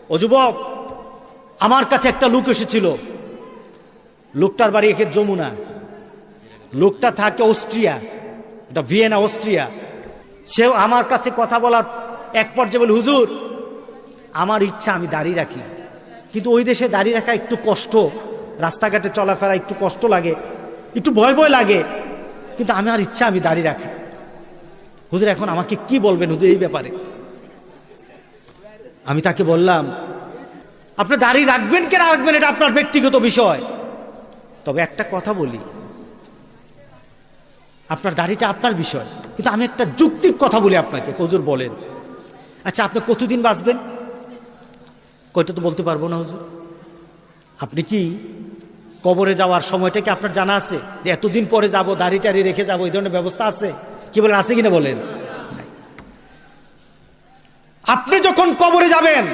ও যুবক, আমার কাছে একটা লোক এসেছিল। লোকটার বাড়ি একে যমুনা। লোকটা থাকে অস্ট্রিয়া, এটা ভিয়েনা, অস্ট্রিয়া। সেও আমার কাছে কথা বলার এক পর্যায়ে বলে, হুজুর আমার ইচ্ছা আমি দাড়ি রাখি, কিন্তু ওই দেশে দাড়ি রাখা একটু কষ্ট, রাস্তাঘাটে চলাফেরা একটু কষ্ট লাগে, একটু ভয় ভয় লাগে, কিন্তু আমার ইচ্ছা আমি দাড়ি রাখি। হুজুর এখন আমাকে কি বলবেন হুজুর এই ব্যাপারে? আমি তাকে বললাম, আপনি দাড়ি রাখবেন কে রাখবেন এটা আপনার ব্যক্তিগত বিষয়, তবে একটা কথা বলি, আপনার দাড়িটা আপনার বিষয়, কিন্তু আমি একটা যৌক্তিক কথা বলি আপনাকে। হুজুর বলেন, আচ্ছা আপনি কতদিন বাঁচবেন? কয়টা তো বলতে পারবো না হুজুর। আপনি কি কবরে যাওয়ার সময়টা কি আপনার জানা আছে যে এতদিন পরে যাব, দাড়ি টাড়ি রেখে যাবো, এই ধরনের ব্যবস্থা আছে? কি বলেন, আছে কিনা বলেন? আপনি যখন কবরে যাবেন